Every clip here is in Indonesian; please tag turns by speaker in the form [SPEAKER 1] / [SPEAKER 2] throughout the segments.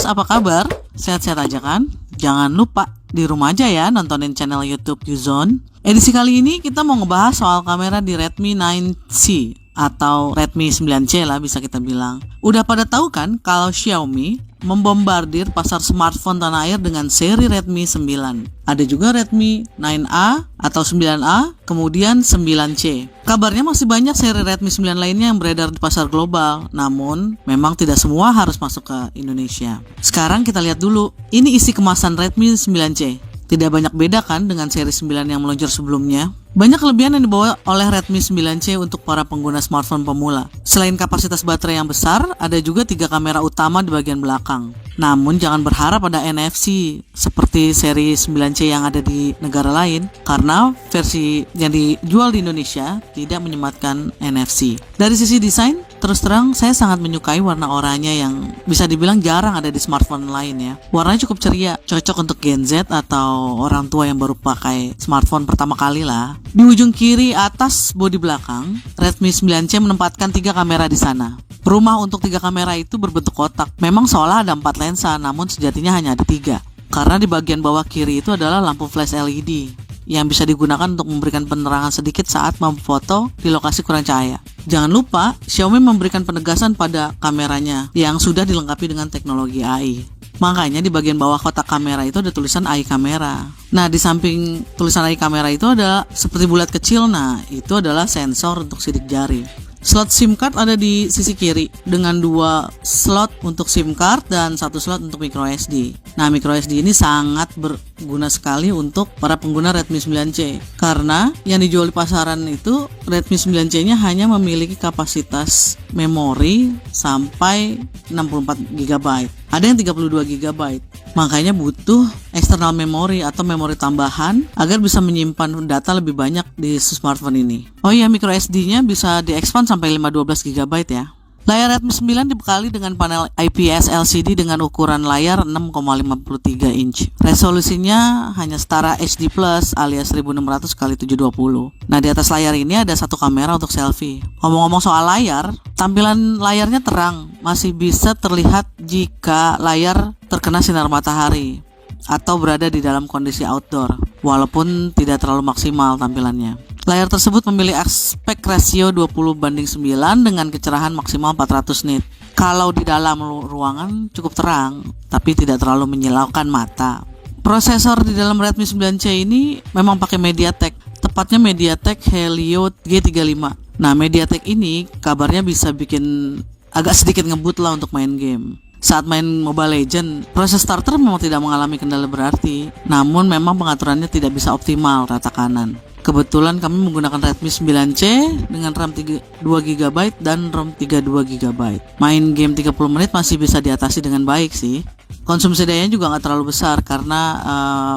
[SPEAKER 1] apa kabar? Sehat-sehat aja kan? Jangan lupa di rumah aja ya nontonin channel YouTube Uzone. Edisi kali ini kita mau ngebahas soal kamera di Redmi 9C atau Redmi 9C lah bisa kita bilang. Udah pada tahu kan kalau Xiaomi membombardir pasar smartphone tanah air dengan seri Redmi 9. Ada juga Redmi 9A atau 9A, kemudian 9C. Kabarnya masih banyak seri Redmi 9 lainnya yang beredar di pasar global. Namun, memang tidak semua harus masuk ke Indonesia. Sekarang kita lihat dulu, ini isi kemasan Redmi 9C. Tidak banyak beda kan dengan seri 9 yang meluncur sebelumnya. Banyak kelebihan yang dibawa oleh Redmi 9C untuk para pengguna smartphone pemula. Selain kapasitas baterai yang besar, ada juga 3 kamera utama di bagian belakang. Namun jangan berharap ada NFC seperti seri 9C yang ada di negara lain, karena versi yang dijual di Indonesia tidak menyematkan NFC. Dari sisi desain, terus terang saya sangat menyukai warna oranye yang bisa dibilang jarang ada di smartphone lain ya. Warnanya cukup ceria, cocok untuk Gen Z atau orang tua yang baru pakai smartphone pertama kali lah. Di ujung kiri atas bodi belakang, Redmi 9C menempatkan 3 kamera di sana. Rumah untuk 3 kamera itu berbentuk kotak. Memang seolah ada 4 lensa, namun sejatinya hanya ada 3. Karena di bagian bawah kiri itu adalah lampu flash LED yang bisa digunakan untuk memberikan penerangan sedikit saat memfoto di lokasi kurang cahaya. Jangan lupa, Xiaomi memberikan penegasan pada kameranya yang sudah dilengkapi dengan teknologi AI. Makanya di bagian bawah kotak kamera itu ada tulisan AI kamera. Nah, di samping tulisan AI kamera itu ada seperti bulat kecil. Nah, itu adalah sensor untuk sidik jari. Slot SIM card ada di sisi kiri dengan 2 slot untuk SIM card dan 1 slot untuk microSD. Nah, microSD ini sangat berguna sekali untuk para pengguna Redmi 9C karena yang dijual di pasaran itu Redmi 9C-nya hanya memiliki kapasitas memori sampai 64 GB. Ada yang 32 GB. Makanya butuh external memory atau memori tambahan agar bisa menyimpan data lebih banyak di smartphone ini. Oh iya, microSD-nya bisa diekspand sampai 512 GB ya. Layar Redmi 9 dibekali dengan panel IPS LCD dengan ukuran layar 6,53 inch. Resolusinya hanya setara HD Plus alias 1600x720. Nah, di atas layar ini ada 1 kamera untuk selfie. Ngomong-ngomong soal layar, tampilan layarnya terang, masih bisa terlihat jika layar terkena sinar matahari atau berada di dalam kondisi outdoor, walaupun tidak terlalu maksimal tampilannya. Layar tersebut memiliki aspek rasio 20:9 dengan kecerahan maksimal 400 nit. Kalau di dalam ruangan cukup terang, tapi tidak terlalu menyilaukan mata. Prosesor di dalam Redmi 9C ini memang pakai MediaTek, tepatnya MediaTek Helio G35. Nah, MediaTek ini kabarnya bisa bikin agak sedikit ngebut lah untuk main game. Saat main Mobile Legends, proses starter memang tidak mengalami kendala berarti, namun memang pengaturannya tidak bisa optimal rata kanan. Kebetulan kami menggunakan Redmi 9C dengan RAM 2GB dan ROM 32GB. Main game 30 menit masih bisa diatasi dengan baik sih. Konsumsi dayanya juga nggak terlalu besar karena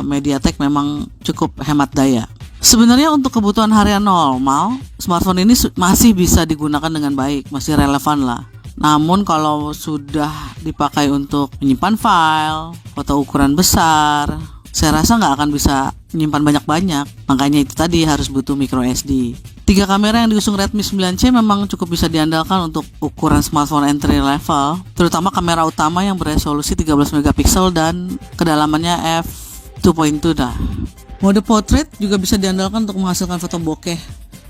[SPEAKER 1] MediaTek memang cukup hemat daya. Sebenarnya untuk kebutuhan harian normal, smartphone ini masih bisa digunakan dengan baik, masih relevan lah. Namun kalau sudah dipakai untuk menyimpan file, foto ukuran besar, saya rasa nggak akan bisa menyimpan banyak-banyak. Makanya itu tadi harus butuh microSD. 3 kamera yang diusung Redmi 9C memang cukup bisa diandalkan untuk ukuran smartphone entry level, terutama kamera utama yang beresolusi 13 megapiksel dan kedalamannya f2.2 dah. Mode portrait juga bisa diandalkan untuk menghasilkan foto bokeh.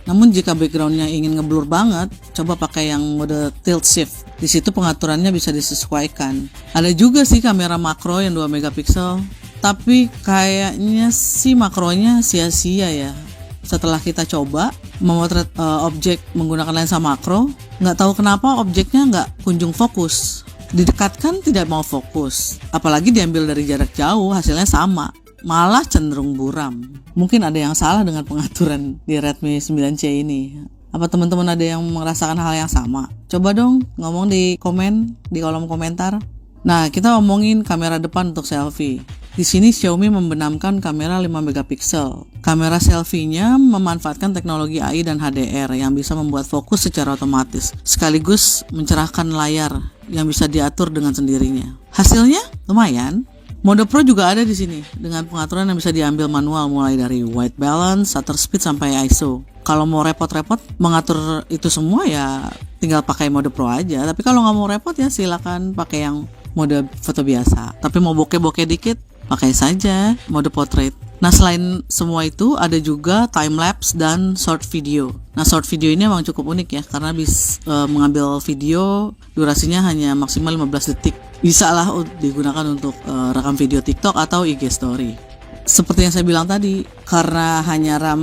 [SPEAKER 1] Namun jika backgroundnya ingin ngeblur banget, coba pakai yang mode tilt shift. Di situ pengaturannya bisa disesuaikan. Ada juga sih kamera makro yang 2 megapiksel, tapi kayaknya sih makronya sia-sia ya. Setelah kita coba memotret objek menggunakan lensa makro, nggak tahu kenapa objeknya nggak kunjung fokus. Didekatkan tidak mau fokus, apalagi diambil dari jarak jauh hasilnya sama, malah cenderung buram. Mungkin ada yang salah dengan pengaturan di Redmi 9C ini. Apa teman-teman ada yang merasakan hal yang sama? Coba dong ngomong di komen, di kolom komentar. Nah, kita ngomongin kamera depan untuk selfie. Di sini Xiaomi membenamkan kamera 5 megapiksel. Kamera selfie-nya memanfaatkan teknologi AI dan HDR yang bisa membuat fokus secara otomatis, sekaligus mencerahkan layar yang bisa diatur dengan sendirinya. Hasilnya lumayan. Mode Pro juga ada di sini dengan pengaturan yang bisa diambil manual mulai dari white balance, shutter speed sampai ISO. Kalau mau repot-repot mengatur itu semua ya tinggal pakai mode Pro aja. Tapi kalau nggak mau repot ya silakan pakai yang mode foto biasa. Tapi mau bokeh-bokeh dikit, pakai saja mode portrait. Nah, selain semua itu ada juga time lapse dan short video. Nah, short video ini emang cukup unik ya, karena bisa mengambil video durasinya hanya maksimal 15 detik. Bisa lah digunakan untuk rekam video TikTok atau IG story. Seperti yang saya bilang tadi, karena hanya RAM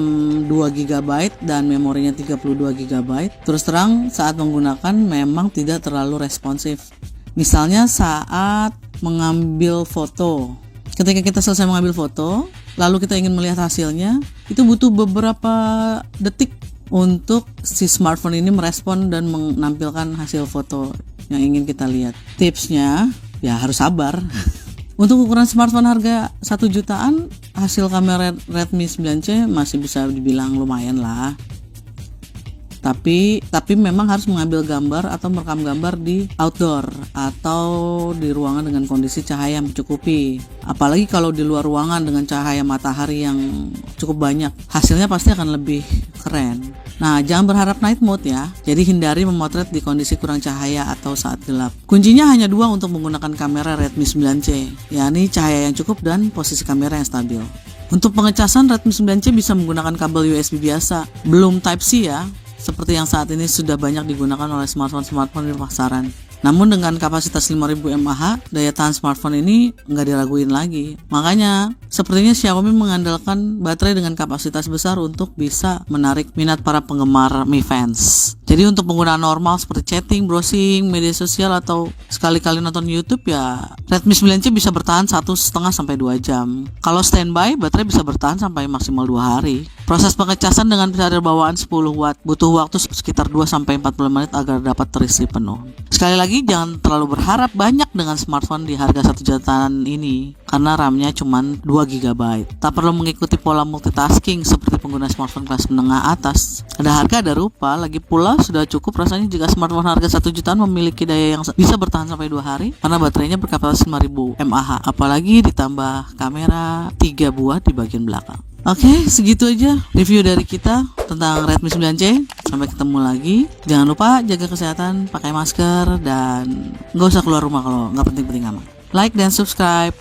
[SPEAKER 1] 2 GB dan memorinya 32 GB, terus terang saat menggunakan memang tidak terlalu responsif. Misalnya saat mengambil foto. Ketika kita selesai mengambil foto, lalu kita ingin melihat hasilnya, itu butuh beberapa detik untuk si smartphone ini merespon dan menampilkan hasil foto yang ingin kita lihat. Tipsnya, ya harus sabar. Untuk ukuran smartphone harga 1 jutaan, hasil kamera Redmi 9C masih bisa dibilang lumayan lah. Tapi memang harus mengambil gambar atau merekam gambar di outdoor atau di ruangan dengan kondisi cahaya yang mencukupi. Apalagi kalau di luar ruangan dengan cahaya matahari yang cukup banyak, hasilnya pasti akan lebih keren. Nah, jangan berharap night mode ya. Jadi hindari memotret di kondisi kurang cahaya atau saat gelap. Kuncinya hanya 2 untuk menggunakan kamera Redmi 9C, yakni cahaya yang cukup dan posisi kamera yang stabil. Untuk pengecasan Redmi 9C bisa menggunakan kabel USB biasa, belum Type-C ya, seperti yang saat ini sudah banyak digunakan oleh smartphone di pasaran. Namun dengan kapasitas 5000 mAh, daya tahan smartphone ini nggak diraguin lagi. Makanya, sepertinya Xiaomi mengandalkan baterai dengan kapasitas besar untuk bisa menarik minat para penggemar Mi Fans. Jadi untuk penggunaan normal seperti chatting, browsing, media sosial, atau sekali-kali nonton YouTube ya, Redmi 9C bisa bertahan 1,5 sampai 2 jam. Kalau standby, baterai bisa bertahan sampai maksimal 2 hari. Proses pengecasan dengan charger bawaan 10 watt butuh waktu sekitar 2 sampai 40 menit agar dapat terisi penuh. Sekali lagi, jangan terlalu berharap banyak dengan smartphone di harga 1 jutaan ini, karena RAM-nya cuma 2 GB. Tak perlu mengikuti pola multitasking seperti pengguna smartphone kelas menengah atas. Ada harga ada rupa, lagi pula sudah cukup rasanya jika smartphone harga 1 jutaan memiliki daya yang bisa bertahan sampai 2 hari karena baterainya berkapasitas 5000 mAh, apalagi ditambah kamera 3 buah di bagian belakang. Oke, segitu aja review dari kita tentang Redmi 9C. Sampai ketemu lagi. Jangan lupa jaga kesehatan, pakai masker, dan nggak usah keluar rumah kalau nggak penting-penting amat. Like dan subscribe.